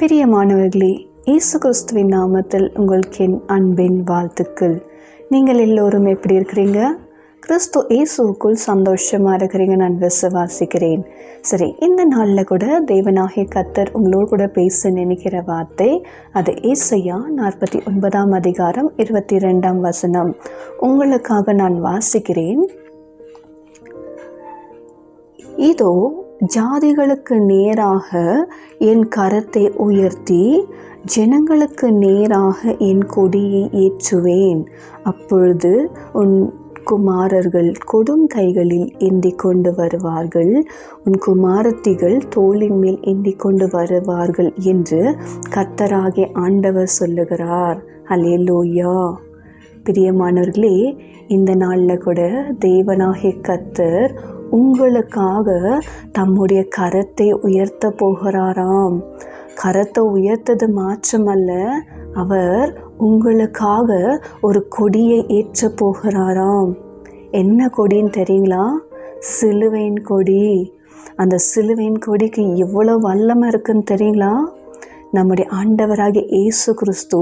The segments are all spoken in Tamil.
பிரியமானவர்களே, இயேசு கிறிஸ்துவின் நாமத்தில் உங்களுக்கு என் அன்பின் வாழ்த்துக்கள். நீங்கள் எல்லோரும் எப்படி இருக்கிறீங்க? கிறிஸ்து இயேசுக்குள் சந்தோஷமாக இருக்கிறீங்க நான் விசுவாசிக்கிறேன். சரி, இந்த நாளில் கூட தேவனாகிய கர்த்தர் உங்களோடு கூட பேச நினைக்கிற வார்த்தை அது ஏசாயா 49 அதிகாரம் 22 உங்களுக்காக நான் வாசிக்கிறேன். இதோ ஜாதிகளுக்கு நேராக என் கரத்தை உயர்த்தி ஜனங்களுக்கு நேராக என் கொடியை ஏற்றுவேன். அப்பொழுது உன் குமாரர்கள் கொடும் கைகளில் ஏந்தி கொண்டு வருவார்கள், உன் குமாரத்திகள் தோளின் மேல் ஏந்தி கொண்டு வருவார்கள் என்று கர்த்தராகிய ஆண்டவர் சொல்லுகிறார். அல்லேலூயா. பிரியமானவர்களே, இந்த நாளில் கூட தேவனாகிய கர்த்தர் உங்களுக்காக தம்முடைய கரத்தை உயர்த்த போகிறாராம். கரத்தை உயர்த்தது மாற்றமல்ல, அவர் உங்களுக்காக ஒரு கொடியை ஏற்ற போகிறாராம். என்ன கொடின்னு தெரியுங்களா? சிலுவையின் கொடி. அந்த சிலுவையின் கொடிக்கு எவ்வளோ வல்லமை இருக்குன்னு தெரியுங்களா? நம்முடைய ஆண்டவராகிய இயேசு கிறிஸ்து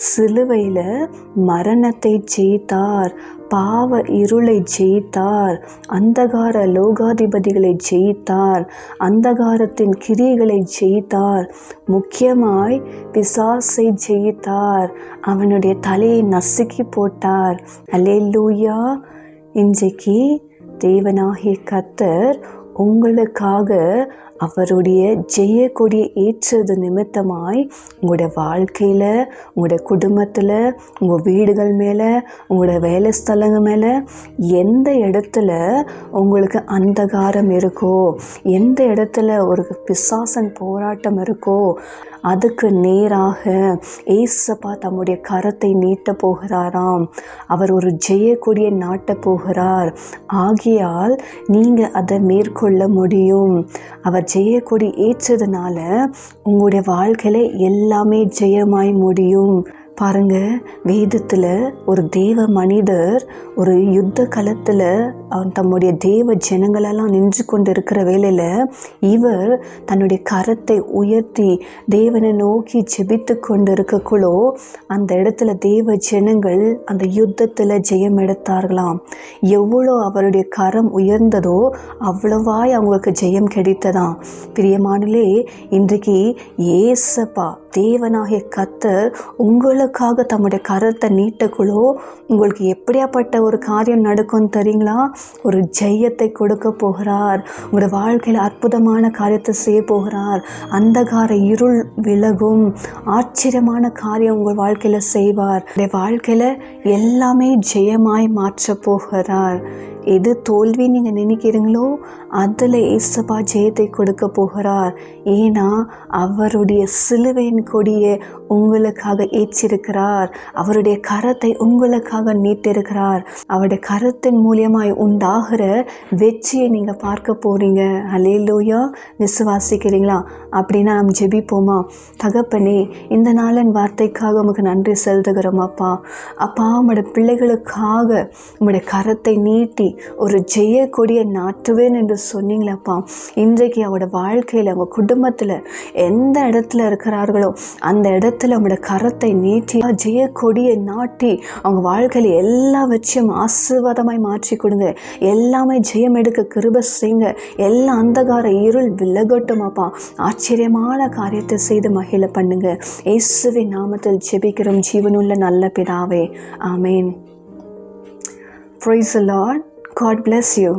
சிலுவையில் மரணத்தை ஜெயித்தார், பாவ இருளை ஜெயித்தார், அந்தகார லோகாதிபதிகளை ஜெயித்தார், அந்தகாரத்தின் கிரியைகளை ஜெயித்தார், முக்கியமாய் பிசாசை ஜெயித்தார், அவனுடைய தலையை நசுக்கி போட்டார். அல்லேலூயா. இன்றைக்கு தேவனாகிய கர்த்தர் உங்களுக்காக அவருடைய ஜெய கொடியை ஏற்றது நிமித்தமாய் உங்களுடைய வாழ்க்கையில், உங்களுடைய குடும்பத்தில், உங்கள் வீடுகள் மேலே, உங்களோட வேலை ஸ்தலங்கள் மேலே எந்த இடத்துல உங்களுக்கு அந்தகாரம் இருக்கோ, எந்த இடத்துல ஒரு பிசாசன் போராட்டம் இருக்கோ, அதுக்கு நேராக ஏசப்பா தம்முடைய கரத்தை நீட்ட போகிறாராம். அவர் ஒரு ஜெய கொடியை நாட்ட போகிறார். ஆகையால் நீங்கள் அதை மேற்கொள்ள முடியும். அவர் ஜெய கொடி ஏற்றதுனால உங்களுடைய வாழ்க்கையில் எல்லாமே ஜெயமாய் முடியும். பாருங்க, வேதத்தில் ஒரு தேவ மனிதர் ஒரு யுத்த களத்தில் தம்முடைய தேவ ஜனங்களெல்லாம் நின்று கொண்டு இருக்கிற வேளையில் இவர் தன்னுடைய கரத்தை உயர்த்தி தேவனை நோக்கி ஜெபித்து கொண்டு இருக்கக்குள்ளோ அந்த இடத்துல தேவ ஜனங்கள் அந்த யுத்தத்தில் ஜெயம் எடுத்தார்களாம். எவ்வளோ அவருடைய கரம் உயர்ந்ததோ அவ்வளவாய் அவங்களுக்கு ஜெயம் கிடைத்ததாம். பிரியமானலே, இன்றைக்கு ஏசப்பா தேவனாகிய கர்த்தர் உங்களுக்காக தம்முடைய கரத்தை நீட்டக்குள்ளோ உங்களுக்கு எப்படியாப்பட்ட ஒரு காரியம் நடக்கும் தெரியுங்களா? ஒரு ஜெயத்தை கொடுக்க போகிறார். உங்களோட வாழ்க்கையில் அற்புதமான காரியத்தை செய்ய போகிறார். அந்தகார இருள் விலகும். ஆச்சரியமான காரியம் உங்கள் வாழ்க்கையில் செய்வார். உங்களுடைய வாழ்க்கையில் எல்லாமே ஜெயமாய் மாற்ற போகிறார். எது தோல்வி நீங்கள் நினைக்கிறீங்களோ அதில் ஏசப்பா ஜெயத்தை கொடுக்க போகிறார். ஏன்னா அவருடைய சிலுவையின் கொடியை உங்களுக்காக ஏற்றிருக்கிறார். அவருடைய கரத்தை உங்களுக்காக நீட்டிருக்கிறார். அவருடைய கரத்தின் மூலியமாய் உண்டாகிற வெற்றியை நீங்கள் பார்க்க போகிறீங்க. அல்லேலூயா. விசுவாசிக்கிறீங்களா? அப்படின்னா நம்ம ஜெபிப்போமா? தகப்பனே, இந்த நாளின் வார்த்தைக்காக உமக்கு நன்றி செலுத்துகிறோம். அப்பா உம்முடைய பிள்ளைகளுக்காக உம்முடைய கரத்தை நீட்டி ஒரு ஜெய கொடியை நாட்டுவேன் என்று சொன்னீங்களப்பா. இன்றைக்கு அவரோட வாழ்க்கையில், அவங்க குடும்பத்தில் எந்த இடத்துல இருக்கிறார்களோ அந்த இடத்துல அவங்களோட கரத்தை நீட்டி ஜெய கொடியை நாட்டி அவங்க வாழ்க்கையில் எல்லா வச்சும் ஆசீர்வாதமாய் மாற்றி கொடுங்க. எல்லாமே ஜெயம் எடுக்க கிருபை செய்யுங்க. எல்லா அந்தகார இருள் விலகட்டும் அப்பா. ஆச்சரியமான காரியத்தை செய்து மகிழ பண்ணுங்க. இயேசுவின் நாமத்தில் ஜெபிக்கிறோம் ஜீவனுள்ள நல்ல பிதாவே. ஆமேன். Praise the Lord. God bless you.